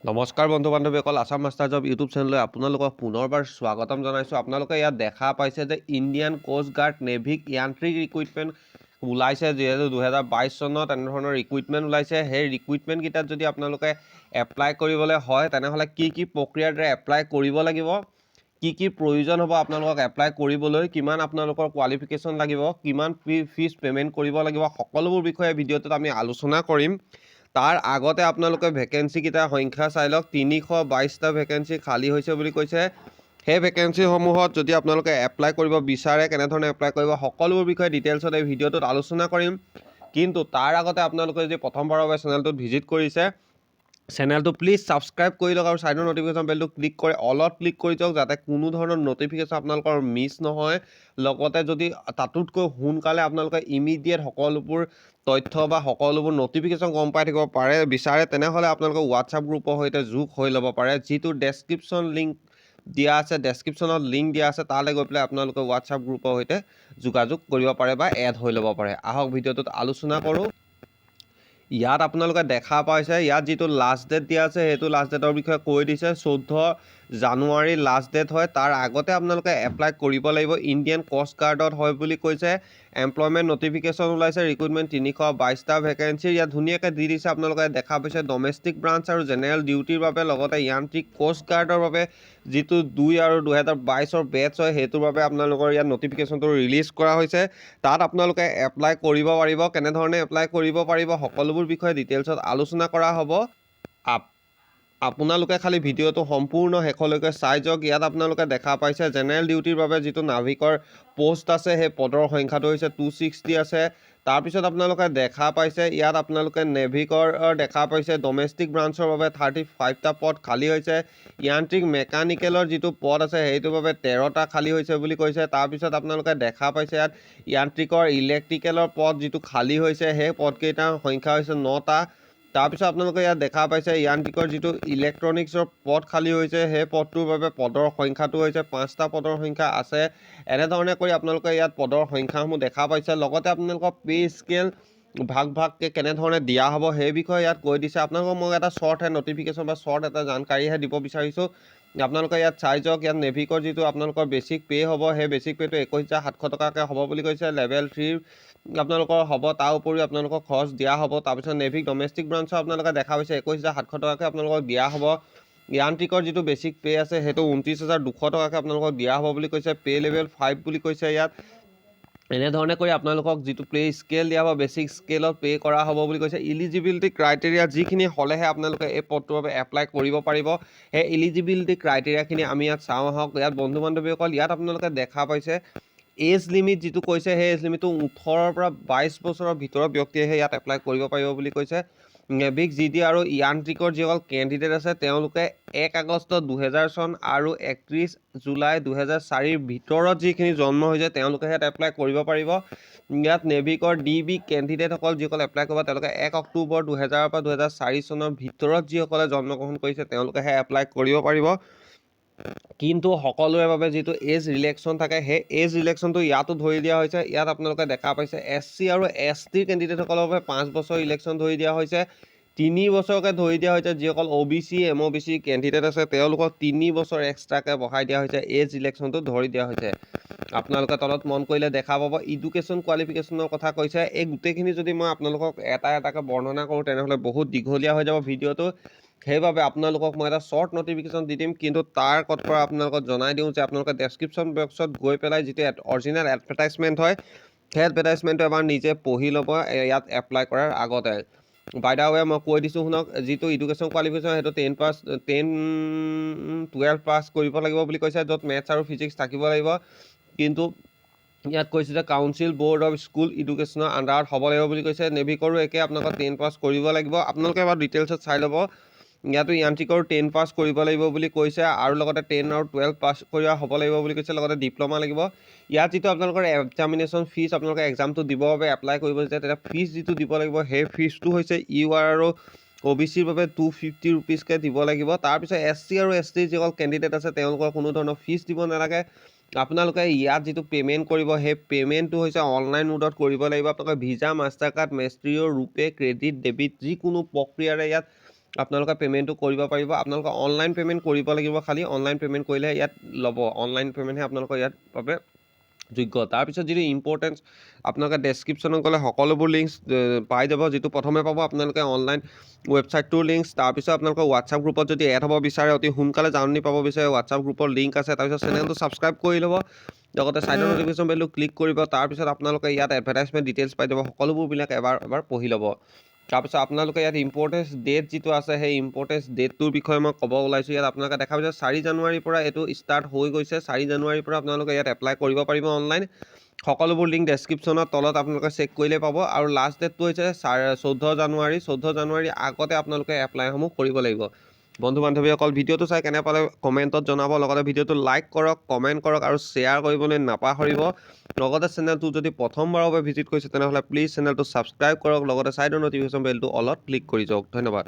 নমস্কাৰ বন্ধু বান্ধৱীসকল Assam masters of YouTube চেনেললৈ আপোনালোকক পুনৰবাৰ স্বাগতম জনাইছোঁ। আপোনালোকে ইয়াত দেখা পাইছে যে ইণ্ডিয়ান কোষ্ট গাৰ্ড নেভিক য়ান্ত্ৰিক ৰিক্ৰুইটমেণ্ট ওলাইছে, যিহেতু 2022 চনত এনেধৰণৰ ৰিক্ৰুইটমেণ্ট ওলাইছে। সেই ৰিক্ৰুইটমেণ্টকেইটাত যদি আপোনালোকে এপ্লাই কৰিবলৈ হয় তেনেহ'লে কি প্ৰক্ৰিয়াৰ দ্বাৰা এপ্লাই কৰিব লাগিব, কি প্ৰয়োজন হ'ব আপোনালোকক এপ্লাই কৰিবলৈ, কিমান আপোনালোকৰ কোৱালিফিকেশ্যন লাগিব, কিমান ফিজ পে'মেণ্ট কৰিব লাগিব, সকলোবোৰ বিষয়ে ভিডিঅ'টোত আমি আলোচনা কৰিম। তাৰ আগতে আপোনালোকে ভেকেঞ্চিকেইটাৰ সংখ্যা চাই লওক। 322টা ভেকেঞ্চি খালী হৈছে বুলি কৈছে। সেই ভেকেঞ্চিসমূহত যদি আপোনালোকে এপ্লাই কৰিব বিচাৰে, কেনেধৰণে এপ্লাই কৰিব, সকলোবোৰ বিষয়ে ডিটেইলছত এই ভিডিঅ'টোত আলোচনা কৰিম। কিন্তু তাৰ আগতে আপোনালোকে যদি প্ৰথমবাৰৰ বাবে চেনেলটোত ভিজিট কৰিছে, চেনেলটো প্লিজ ছাবস্ক্ৰাইব কৰি লওক আৰু ছাইডৰ নটিফিকেশ্যন বেলটো ক্লিক কৰি অলত ক্লিক কৰি দিয়ক, যাতে কোনো ধৰণৰ নটিফিকেশ্যন আপোনালোকৰ মিছ নহয়। লগতে যদি তাতোতকৈ সোনকালে আপোনালোকে ইমিডিয়েট সকলোবোৰ তথ্য বা সকলোবোৰ নটিফিকেশ্যন গম পাই থাকিব বিচাৰে, তেনেহ'লে আপোনালোকে হোৱাটছআপ গ্ৰুপৰ সৈতে যোগ হৈ ল'ব পাৰে। যিটো ডেছক্ৰিপশ্যন লিংক দিয়া আছে, ডেছক্ৰিপশ্যনত লিংক দিয়া আছে, তালৈ গৈ পেলাই আপোনালোকে হোৱাটছআপ গ্ৰুপৰ সৈতে যোগাযোগ কৰিব পাৰে বা এড হৈ ল'ব পাৰে। আহক ভিডিঅ'টোত আলোচনা কৰোঁ। ইয়াত আপোনালোকে দেখা পাইছে, ইয়াত যিটো লাষ্ট ডেট দিয়া আছে সেইটো লাষ্ট ডেটৰ বিষয়ে কৈ দিছে। 14 জানুৱাৰী লাষ্ট ডেট হয়। তাৰ আগতে আপোনালোকে এপ্লাই কৰিব লাগিব। ইণ্ডিয়ান কোষ্ট গাৰ্ডত হয় বুলি কৈছে। এমপ্লয়মেণ্ট নটিফিকেশ্যন ওলাইছে, ৰিক্ৰুইটমেণ্ট 322টা ভেকেঞ্চি ইয়াত ধুনীয়াকৈ দি দিছে। আপোনালোকে দেখা পাইছে ডমেষ্টিক ব্ৰাঞ্চ আৰু জেনেৰেল ডিউটিৰ বাবে, লগতে য়ান্ত্ৰিক কোষ্ট গাৰ্ডৰ বাবে যিটো 2 আৰু 2022ৰ বেটছ হয় সেইটোৰ বাবে আপোনালোকৰ ইয়াত নটিফিকেশ্যনটো ৰিলিজ কৰা হৈছে। তাত আপোনালোকে এপ্লাই কৰিব পাৰিব। কেনেধৰণে এপ্লাই কৰিব পাৰিব সকলোবোৰ বিষয়ে ডিটেইলছত আলোচনা কৰা হ'ব। আপোনালোকে খালি ভিডিঅ'টো সম্পূৰ্ণ শেষলৈকে চাই যাওক। ইয়াত আপোনালোকে দেখা পাইছে জেনেৰেল ডিউটিৰ বাবে যিটো নাভিকৰ পোষ্ট আছে সেই পদৰ সংখ্যাটো হৈছে 260 আছে। তাৰপিছত আপোনালোকে দেখা পাইছে ইয়াত আপোনালোকে নেভিকৰ দেখা পাইছে ডমেষ্টিক ব্ৰাঞ্চৰ বাবে 35টা পদ খালী হৈছে। য়ান্ত্ৰিক মেকানিকেলৰ যিটো পদ আছে সেইটোৰ বাবে 13টা খালী হৈছে বুলি কৈছে। তাৰপিছত আপোনালোকে দেখা পাইছে ইয়াত য়ান্ত্ৰিকৰ ইলেক্ট্ৰিকেলৰ পদ যিটো খালী হৈছে সেই পদকেইটাৰ সংখ্যা হৈছে 9টা। তাৰপিছত আপোনালোকে ইয়াত দেখা পাইছে য়ান্ত্ৰিকৰ যিটো ইলেক্ট্ৰনিক্সৰ পদ খালী হৈছে সেই পদটোৰ বাবে পদৰ সংখ্যাটো হৈছে 5টা পদৰ সংখ্যা আছে। এনেধৰণে কৰি আপোনালোকে ইয়াত পদৰ সংখ্যাসমূহ দেখা পাইছে। লগতে আপোনালোকৰ পে স্কেল ভাগকৈ কেনেধৰণে দিয়া হ'ব সেই বিষয়ে ইয়াত কৈ দিছে। আপোনালোকক মই এটা শ্বৰ্ট নটিফিকেশ্যন বা শ্বৰ্ট এটা জানকাৰীহে দিব বিচাৰিছোঁ। আপোনালোকে ইয়াত চাই যাওক। ইয়াত নেভিকৰ যিটো আপোনালোকৰ বেছিক পে' হ'ব সেই বেছিক পে'টো 21,700 টকাকৈ হ'ব বুলি কৈছে। লেভেল 3 আপোনালোকৰ হ'ব, তাৰ উপৰিও আপোনালোকক খৰচ দিয়া হ'ব। তাৰপিছত নেভিক ডমেষ্টিক ব্ৰাঞ্চৰ আপোনালোকে দেখা পাইছে 21,700 টকাকৈ আপোনালোকক দিয়া হ'ব। য়ান্ত্ৰিকৰ যিটো বেছিক পে' আছে সেইটো 29,200 টকাকৈ আপোনালোকক দিয়া হ'ব বুলি কৈছে। পে' লেভেল 5 বুলি কৈছে ইয়াত। এনেধৰণে কৰি আপোনালোকক যিটো পে' স্কেল দিয়া হ'ব, বেছিক স্কেলত পে' কৰা হ'ব বুলি কৈছে। ইলিজিবিলিটি ক্ৰাইটেৰিয়া যিখিনি হ'লেহে আপোনালোকে এই পদটোৰ বাবে এপ্লাই কৰিব পাৰিব। সেই ইলিজিবিলিটি ক্ৰাইটেৰিয়াখিনি আমি ইয়াত চাওঁ আহক। ইয়াত বন্ধু বান্ধৱীসকল ইয়াত আপোনালোকে দেখা পাইছে এজ লিমিট যিটো কৈছে সেই এজ লিমিটটো 18ৰ পৰা 22 বছৰৰ ভিতৰৰ ব্যক্তিয়েহে ইয়াত এপ্লাই কৰিব পাৰিব বুলি কৈছে। নেভিক জিডি আৰু য়ান্ত্ৰিকৰ যিসকল কেণ্ডিডেট আছে তেওঁলোকে 1 আগষ্ট 2000 চন আৰু 31 জুলাই 2004ৰ ভিতৰত যিখিনি জন্ম হৈছে তেওঁলোকেহে ইয়াত এপ্লাই কৰিব পাৰিব। ইয়াত নেভিকৰ DB কেণ্ডিডেটসকল যিসকল এপ্লাই কৰিব তেওঁলোকে 1 অক্টোবৰ 2000 পৰা 2004 চনৰ ভিতৰত যিসকলে জন্মগ্ৰহণ কৰিছে তেওঁলোকেহে এপ্লাই কৰিব পাৰিব। কিন্তু সকলোৰে বাবে যিটো এজ ৰিলেক্সন থাকে সেই এজ ৰিলেক্সনটো ইয়াতো ধৰি দিয়া হৈছে। ইয়াত আপোনালোকে দেখা পাইছে SC আৰু ST কেণ্ডিডেটসকলৰ বাবে 5 বছৰ ইলেকশ্যন ধৰি দিয়া হৈছে। 3 বছৰকৈ ধৰি দিয়া হৈছে। যিসকল OBC MOBC কেণ্ডিডেট আছে তেওঁলোকক 3 বছৰ এক্সট্ৰাকৈ বঢ়াই দিয়া হৈছে। এজ ইলেকশ্যনটো ধৰি দিয়া হৈছে। আপোনালোকে তলত মন কৰিলে দেখা পাব এডুকেশ্যন কোৱালিফিকেশ্যনৰ কথা কৈছে। এই গোটেইখিনি যদি মই আপোনালোকক এটাকৈ বৰ্ণনা কৰোঁ তেনেহ'লে বহুত দীঘলীয়া হৈ যাব ভিডিঅ'টো। সেইবাবে আপোনালোকক মই এটা শ্বৰ্ট নটিফিকেশ্যন দি দিম। কিন্তু তাৰ পৰা আপোনালোকক জনাই দিওঁ যে আপোনালোকে ডেছক্ৰিপশ্যন বক্সত গৈ পেলাই যিটো অৰিজিনেল এডভাৰটাইজমেণ্ট হয় সেই এডভাৰটাইজমেণ্টটো এবাৰ নিজে পঢ়ি ল'ব ইয়াত এপ্লাই কৰাৰ আগতে। বাই দা ৱে মই কৈ দিছোঁ শুনক, যিটো এডুকেশ্যন কোৱালিফিকেশ্যন সেইটো 12 পাছ কৰিব লাগিব বুলি কৈছে, য'ত মেথছ আৰু ফিজিক্স থাকিব লাগিব। কিন্তু ইয়াত কৈছে যে কাউন্সিল ব'ৰ্ড অফ স্কুল এডুকেশ্যনৰ আণ্ডাৰত হ'ব লাগিব বুলি কৈছে। নেভিকৰো একে আপোনালোকে 10 পাছ কৰিব লাগিব। আপোনালোকে এবাৰ ডিটেইলছত চাই ল'ব। ইয়াতো য়ান্ত্ৰিকৰ 10 পাছ কৰিব লাগিব বুলি কৈছে আৰু লগতে 10 আৰু 12 পাছ কৰা হ'ব লাগিব বুলি কৈছে, লগতে ডিপ্ল'মা লাগিব। ইয়াত যিটো আপোনালোকৰ এক্সামিনেশ্যন ফিজ আপোনালোকে এক্সামটো দিবৰ বাবে এপ্লাই কৰিব যেতিয়া তেতিয়া ফিজ যিটো দিব লাগিব সেই ফিজটো হৈছে UR আৰু OBCৰ বাবে 250 ৰুপিজকৈ দিব লাগিব। তাৰপিছত SC আৰু ST যিসকল কেণ্ডিডেট আছে তেওঁলোকৰ কোনো ধৰণৰ ফিজ দিব নালাগে। আপোনালোকে ইয়াত যিটো পে'মেণ্ট কৰিব সেই পে'মেণ্টটো হৈছে অনলাইন মোডত কৰিব লাগিব। আপোনালোকে ভিছা, মাষ্টাৰ কাৰ্ড, মেষ্ট্ৰিঅ', ৰুপে, ক্ৰেডিট, ডেবিট যিকোনো প্ৰক্ৰিয়াৰে ইয়াত আপোনালোকে পে'মেণ্টটো কৰিব পাৰিব। আপোনালোকে অনলাইন পে'মেণ্ট কৰিব লাগিব, খালি অনলাইন পে'মেণ্ট কৰিলে ইয়াত ল'ব, অনলাইন পে'মেণ্টহে আপোনালোকৰ ইয়াত বাবে যোগ্য। তাৰপিছত যিটো ইম্পৰ্টেঞ্চ, আপোনালোকে ডেছক্ৰিপশ্যনত গ'লে সকলোবোৰ লিংকছ পাই যাব। যিটো প্ৰথমে পাব আপোনালোকে অনলাইন ৱেবছাইটটোৰ লিংকছ, তাৰপিছত আপোনালোকৰ হোৱাটছআপ গ্ৰুপত যদি এড হ'ব বিচাৰে, অতি সোনকালে জাননী পাব বিচাৰে, হোৱাটছআপ গ্ৰুপৰ লিংক আছে। তাৰপিছত চেনেলটো ছাবস্ক্ৰাইব কৰি ল'ব, লগতে ছাইডৰ ন'টিফিকেশ্যন বেলটো ক্লিক কৰিব। তাৰপিছত আপোনালোকে ইয়াত এডভাৰটাইজমেণ্ট ডিটেইলছ পাই যাব, সকলোবোৰবিলাক এবাৰ পঢ়ি ল'ব। তাৰপিছত আপোনালোকে ইয়াত ইম্পৰ্টেঞ্চ ডেট যিটো আছে, সেই ইম্পৰ্টেঞ্চ ডেটটোৰ বিষয়ে মই ক'ব ওলাইছোঁ। ইয়াত আপোনালোকে দেখা পাইছে 4 জানুৱাৰীৰ পৰা এইটো ষ্টাৰ্ট হৈ গৈছে। 4 জানুৱাৰীৰ পৰা আপোনালোকে ইয়াত এপ্লাই কৰিব পাৰিব অনলাইন। সকলোবোৰ লিংক ডেছক্ৰিপশ্যনৰ তলত আপোনালোকে চেক কৰিলে পাব। আৰু লাষ্ট ডেটটো হৈছে 14 জানুৱাৰী। 14 জানুৱাৰীৰ আগতে আপোনালোকে এপ্লাইসমূহ কৰিব লাগিব। বন্ধু বান্ধৱীসকল, ভিডিঅ'টো চাই কেনে পালে কমেণ্টত জনাব, লগতে ভিডিঅ'টো লাইক কৰক, কমেণ্ট কৰক আৰু শ্বেয়াৰ কৰিবলৈ নাপাহৰিব। লগতে চেনেলটো যদি প্ৰথমবাৰৰ বাবে ভিজিট কৰিছে তেনেহ'লে প্লিজ চেনেলটো ছাবস্ক্ৰাইব কৰক, লগতে ছাইডৰ ন'টিফিকেশ্যন বেলটো অলত ক্লিক কৰি যাওক। ধন্যবাদ।